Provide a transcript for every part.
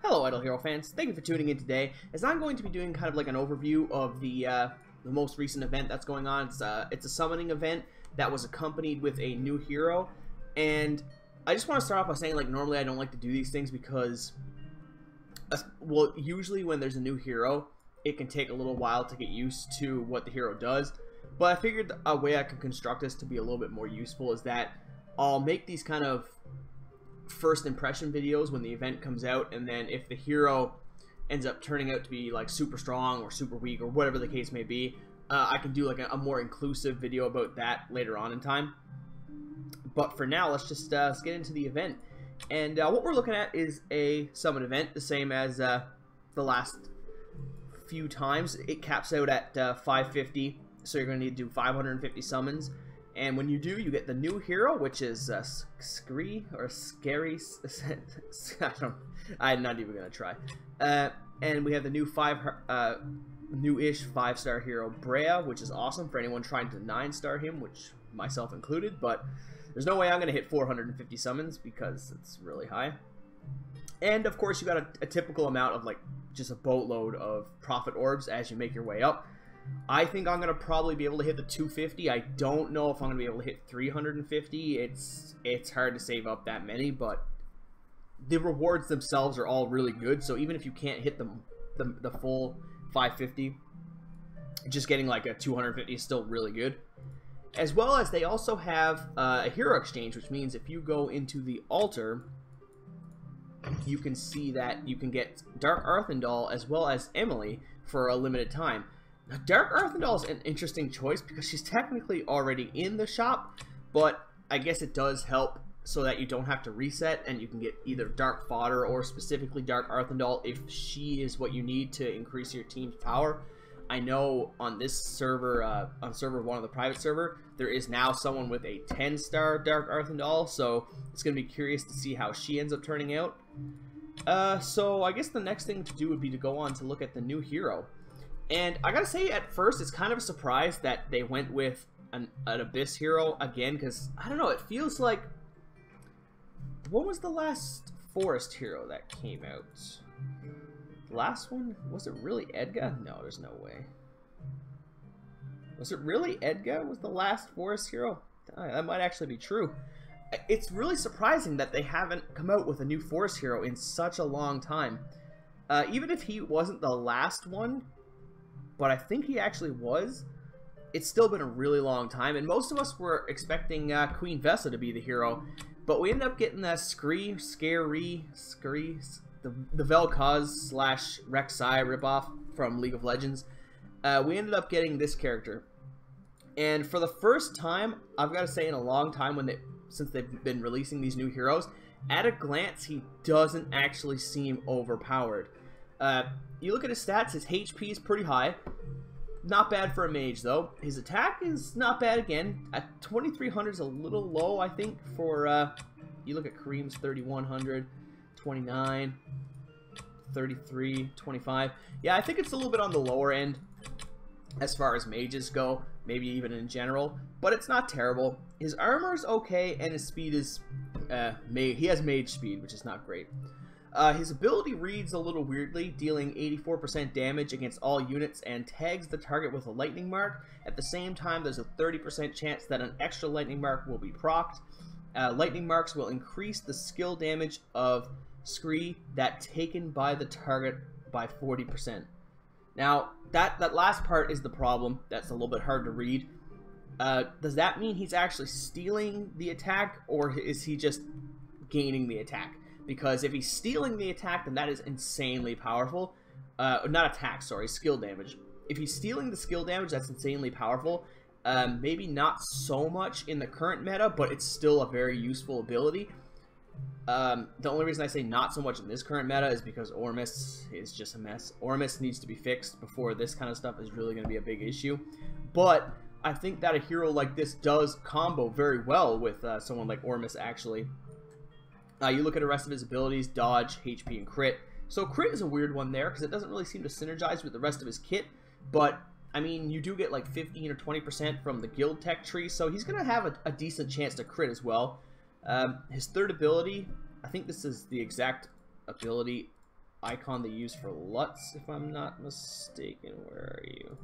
Hello, Idle Hero fans. Thank you for tuning in today, as I'm going to be doing kind of like an overview of the most recent event that's going on. It's a summoning event that was accompanied with a new hero, and I just want to start off by saying, like, normally I don't like to do these things because, well, usually when there's a new hero, it can take a little while to get used to what the hero does, but I figured a way I can construct this to be a little bit more useful is that I'll make these kind of first impression videos when the event comes out, and then if the hero ends up turning out to be like super strong or super weak or whatever the case may be, I can do like a more inclusive video about that later on in time. But for now, let's get into the event. And what we're looking at is a summon event, the same as the last few times. It caps out at 550, so you're going to need to do 550 summons. And when you do, you get the new hero, which is Skerei or Skerei. I'm not even gonna try. And we have the new new-ish 5-star hero Brea, which is awesome for anyone trying to 9-star him, which myself included. But there's no way I'm gonna hit 450 summons because it's really high. And of course, you got a typical amount of like just a boatload of prophet orbs as you make your way up. I think I'm going to probably be able to hit the 250. I don't know if I'm going to be able to hit 350. It's hard to save up that many, but the rewards themselves are all really good. So even if you can't hit the full 550, just getting like a 250 is still really good. As well as they also have a hero exchange, which means if you go into the altar, you can see that you can get Dark Arthendal as well as Emily for a limited time. Now, Dark Arthendal is an interesting choice because she's technically already in the shop, but I guess it does help so that you don't have to reset and you can get either Dark Fodder or specifically Dark Arthendal if she is what you need to increase your team's power. I know on this server, on server 1 of the private server, there is now someone with a 10-star Dark Arthendal, so it's going to be curious to see how she ends up turning out. So I guess the next thing to do would be to go on to look at the new hero. And I gotta say, at first, it's kind of a surprise that they went with an Abyss hero again, because, I don't know, it feels like... What was the last Forest hero that came out? The last one? Was it really Edgar? No, there's no way. Was it really Edgar was the last Forest hero? That might actually be true. It's really surprising that they haven't come out with a new Forest hero in such a long time. Even if he wasn't the last one, but I think he actually was, it's still been a really long time, and most of us were expecting Queen Vesa to be the hero, but we ended up getting the Skerei, the Vel'Koz slash Rek'Sai ripoff from League of Legends. We ended up getting this character, and for the first time, I've got to say in a long time, since they've been releasing these new heroes, at a glance, he doesn't actually seem overpowered. You look at his stats, his HP is pretty high. Not bad for a mage, though. His attack is not bad again. At 2300 is a little low, I think, for, you look at Kareem's 3100, 29, 33, 25. Yeah, I think it's a little bit on the lower end as far as mages go, maybe even in general, but it's not terrible. His armor's okay, and his speed is, he has mage speed, which is not great. His ability reads a little weirdly, dealing 84% damage against all units and tags the target with a lightning mark. At the same time, there's a 30% chance that an extra lightning mark will be procced. Lightning marks will increase the skill damage of Skerei that taken by the target by 40%. Now, that last part is the problem. That's a little bit hard to read. Does that mean he's actually stealing the attack, or is he just gaining the attack? Because if he's stealing the attack, then that is insanely powerful. Not attack, sorry, skill damage. If he's stealing the skill damage, that's insanely powerful. Maybe not so much in the current meta, but it's still a very useful ability. The only reason I say not so much in this current meta is because Ormus is just a mess. Ormus needs to be fixed before this kind of stuff is really going to be a big issue. But I think that a hero like this does combo very well with someone like Ormus, actually. You look at the rest of his abilities, dodge, HP, and crit. So crit is a weird one there because it doesn't really seem to synergize with the rest of his kit. But, I mean, you do get like 15 or 20% from the guild tech tree, so he's going to have a decent chance to crit as well. His third ability, I think this is the exact ability icon they use for Lutz, if I'm not mistaken. Where are you?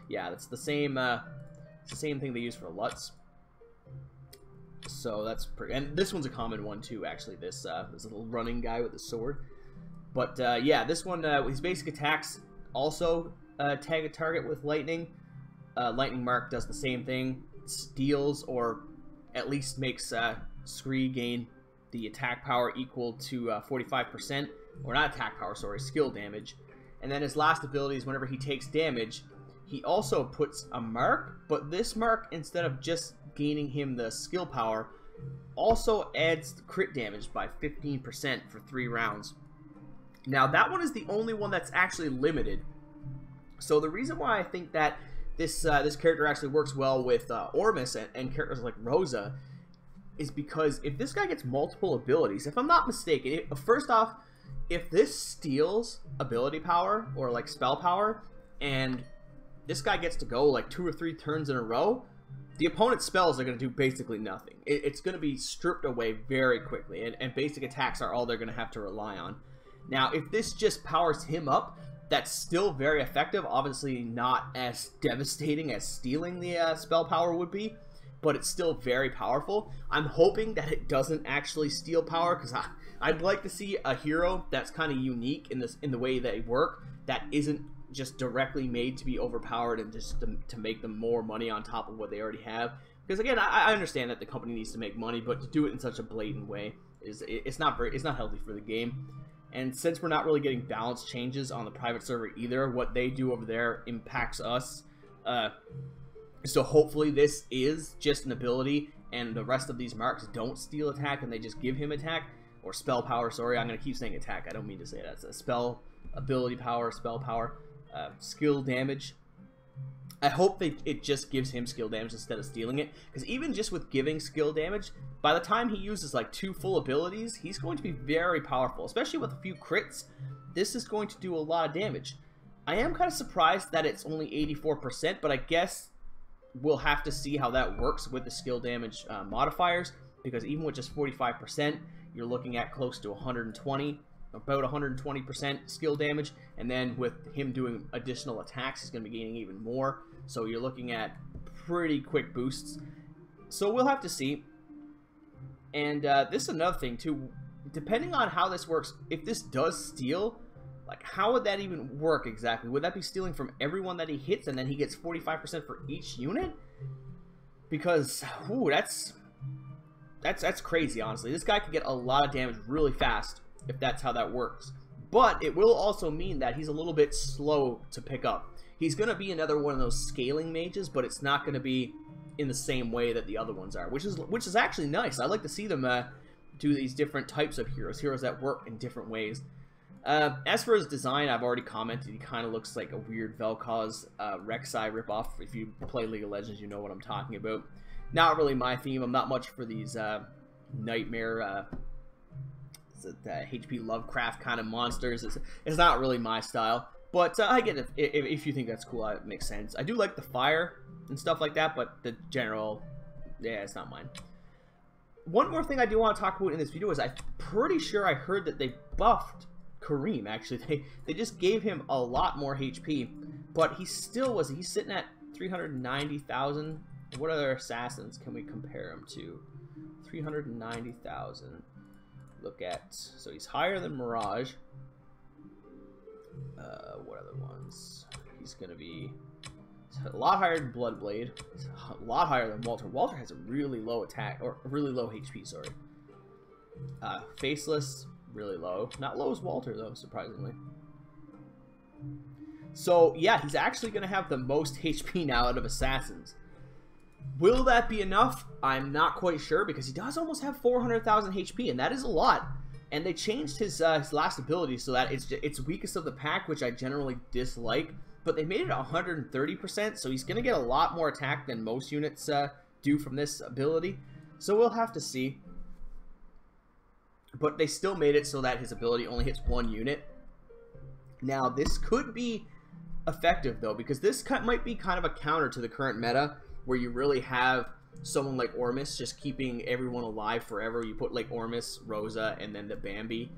Yeah, that's the same. It's the same thing they use for Lutz. So that's pretty. And this one's a common one too, actually. This little running guy with a sword. But yeah, this one, his basic attacks also tag a target with lightning. Lightning Mark does the same thing, steals or at least makes Skerei gain the attack power equal to 45%, or not attack power, sorry, skill damage. And then his last ability is whenever he takes damage, he also puts a mark, but this mark, instead of just gaining him the skill power, also adds crit damage by 15% for 3 rounds. Now that one is the only one that's actually limited. So the reason why I think that this character actually works well with Ormus and characters like Rosa is because if this guy gets multiple abilities, if I'm not mistaken, first off, if this steals ability power or like spell power, and this guy gets to go like 2 or 3 turns in a row, the opponent's spells are going to do basically nothing. It's going to be stripped away very quickly, and basic attacks are all they're going to have to rely on. Now, if this just powers him up, that's still very effective. Obviously not as devastating as stealing the spell power would be, but it's still very powerful. I'm hoping that it doesn't actually steal power, because I'd like to see a hero that's kind of unique in the way they work, that isn't just directly made to be overpowered and just to make them more money on top of what they already have. Because again, I understand that the company needs to make money, but to do it in such a blatant way it's not healthy for the game. And since we're not really getting balance changes on the private server either, what they do over there impacts us. So hopefully this is just an ability, and the rest of these marks don't steal attack, and they just give him attack, or spell power, sorry, I'm going to keep saying attack, I don't mean to say that. It's a spell, ability power, spell power, skill damage. I hope it just gives him skill damage instead of stealing it, because even just with giving skill damage, by the time he uses like 2 full abilities, he's going to be very powerful, especially with a few crits. This is going to do a lot of damage. I am kind of surprised that it's only 84%, but I guess we'll have to see how that works with the skill damage modifiers, because even with just 45%, you're looking at close to 120, about 120% skill damage, and then with him doing additional attacks, he's going to be gaining even more, so you're looking at pretty quick boosts. So we'll have to see. And this is another thing too, depending on how this works, if this does steal, like how would that even work exactly? Would that be stealing from everyone that he hits and then he gets 45% for each unit? Because ooh, that's crazy, honestly. This guy could get a lot of damage really fast if that's how that works. But it will also mean that he's a little bit slow to pick up. He's going to be another one of those scaling mages, but it's not going to be in the same way that the other ones are, which is actually nice. I like to see them do these different types of heroes that work in different ways. As for his design, I've already commented, he kind of looks like a weird Vel'Koz Rek'Sai ripoff. If you play League of Legends, you know what I'm talking about. Not really my theme. I'm not much for these nightmare HP Lovecraft kind of monsters. It's not really my style. But I get it. If you think that's cool, it makes sense. I do like the fire and stuff like that, but the general, yeah, it's not mine. One more thing I do want to talk about in this video is I'm pretty sure I heard that they buffed Kareem, actually. They just gave him a lot more HP, but he's sitting at 390,000. What other assassins can we compare him to? 390,000. Look at, so he's higher than Mirage. What other ones? He's gonna be a lot higher than Bloodblade. He's a lot higher than Walter. Walter has a really low attack, or really low HP, sorry. Faceless, really low. Not low as Walter, though, surprisingly. So, yeah, he's actually gonna have the most HP now out of assassins. Will that be enough? I'm not quite sure, because he does almost have 400,000 HP, and that is a lot. And they changed his last ability so that it's weakest of the pack, which I generally dislike. But they made it 130%, so he's going to get a lot more attack than most units do from this ability. So we'll have to see. But they still made it so that his ability only hits 1 unit. Now, this could be effective, though, because this might be kind of a counter to the current meta, where you really have someone like Ormus just keeping everyone alive forever. You put like Ormus, Rosa, and then the Bambi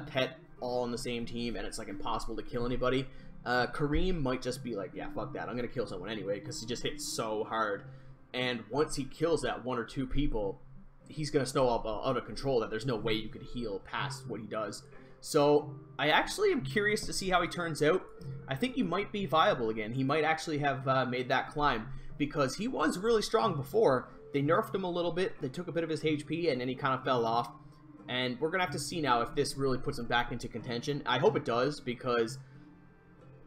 pet all on the same team and it's like impossible to kill anybody. Kareem might just be like, yeah, fuck that, I'm gonna kill someone anyway, because he just hits so hard, and once he kills that 1 or 2 people, he's gonna snowball out of control that there's no way you could heal past what he does. So I actually am curious to see how he turns out. I think he might be viable again. He might actually have made that climb, because he was really strong before. They nerfed him a little bit, they took a bit of his HP, and then he kind of fell off. And we're gonna have to see now if this really puts him back into contention. I hope it does, because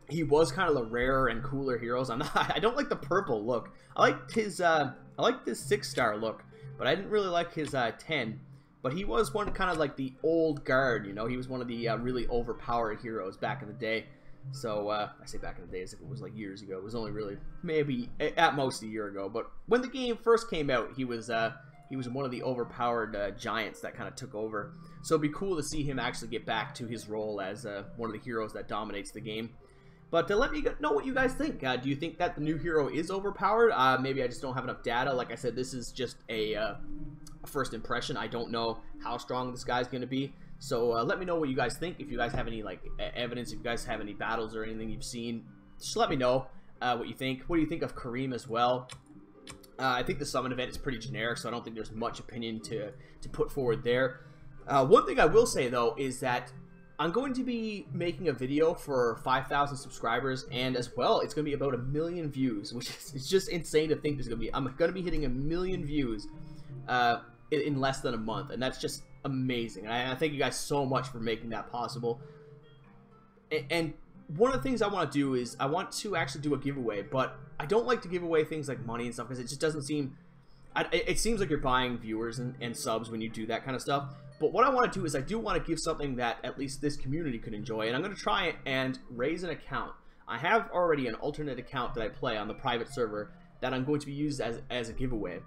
he was kind of the rarer and cooler heroes. I don't like the purple look. I like his I like this 6-star look, but I didn't really like his 10. But he was one kind of like the old guard, you know. He was one of the really overpowered heroes back in the day. So I say back in the day as if it was like years ago. It was only really maybe at most a year ago. But when the game first came out, he was one of the overpowered giants that kind of took over. So it'd be cool to see him actually get back to his role as one of the heroes that dominates the game. But let me know what you guys think. Do you think that the new hero is overpowered? Maybe I just don't have enough data. Like I said, this is just a first impression. I don't know how strong this guy's going to be. So let me know what you guys think. If you guys have any like evidence, if you guys have any battles or anything you've seen, just let me know what you think. What do you think of Kareem as well? I think the summon event is pretty generic, so I don't think there's much opinion to put forward there. One thing I will say though is that I'm going to be making a video for 5,000 subscribers, and as well, it's going to be about 1 million views, which is it's just insane to think there's going to be. I'm going to be hitting 1 million views in less than a month, and that's just amazing. And I thank you guys so much for making that possible. And one of the things I want to do is I want to actually do a giveaway, but I don't like to give away things like money and stuff because it just doesn't seem. It seems like you're buying viewers and subs when you do that kind of stuff. But what I want to do is I do want to give something that at least this community could enjoy, and I'm going to try it and raise an account. I have already an alternate account that I play on the private server that I'm going to be used as a giveaway.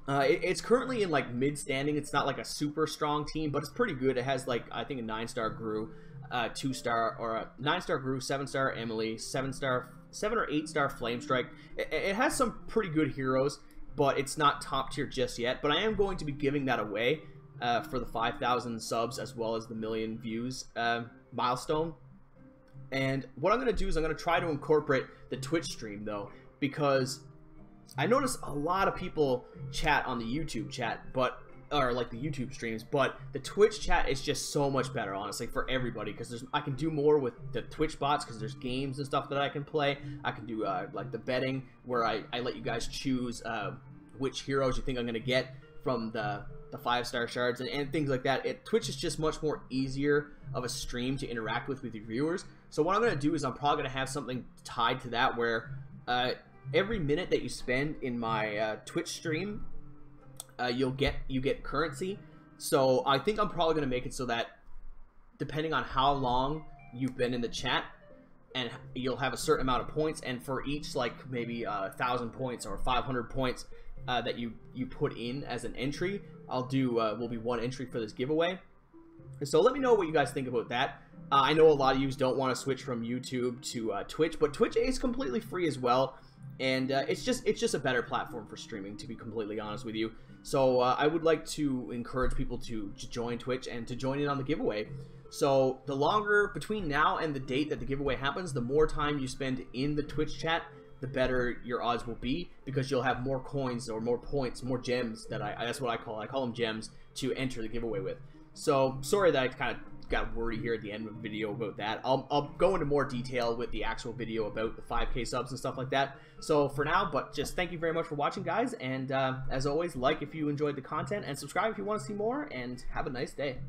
It's currently in like mid-standing. It's not like a super strong team, but it's pretty good. It has like, I think, a 9-star Gru, 2-star, or a 9-star Gru, 7-star Emily, 7 or 8-star Flame Strike. It has some pretty good heroes, but it's not top tier just yet. But I am going to be giving that away for the 5,000 subs as well as the 1 million views milestone. And what I'm going to do is I'm going to try to incorporate the Twitch stream though, because I notice a lot of people chat on the YouTube chat, or like the YouTube streams, but the Twitch chat is just so much better, honestly, for everybody, because I can do more with the Twitch bots, because there's games and stuff that I can play. I can do like the betting, where I let you guys choose which heroes you think I'm going to get from the 5-star shards and things like that. Twitch is just much more easier of a stream to interact with your viewers. So what I'm going to do is I'm probably going to have something tied to that, where every minute that you spend in my Twitch stream, you get currency. So I think I'm probably going to make it so that depending on how long you've been in the chat, and you'll have a certain amount of points, and for each like maybe 1,000 points or 500 points that you put in as an entry, I'll do will be one entry for this giveaway. So let me know what you guys think about that. I know a lot of you don't want to switch from YouTube to Twitch, but Twitch is completely free as well, and it's just a better platform for streaming, to be completely honest with you. So I would like to encourage people to join Twitch and to join in on the giveaway. So the longer between now and the date that the giveaway happens, the more time you spend in the Twitch chat, the better your odds will be, because you'll have more coins or more points, more gems that's what I call them gems, to enter the giveaway with. So sorry that I kind of got wordy here at the end of the video about that. I'll go into more detail with the actual video about the 5K subs and stuff like that. So for now, but just thank you very much for watching, guys, and as always, like if you enjoyed the content, and subscribe if you want to see more, and have a nice day.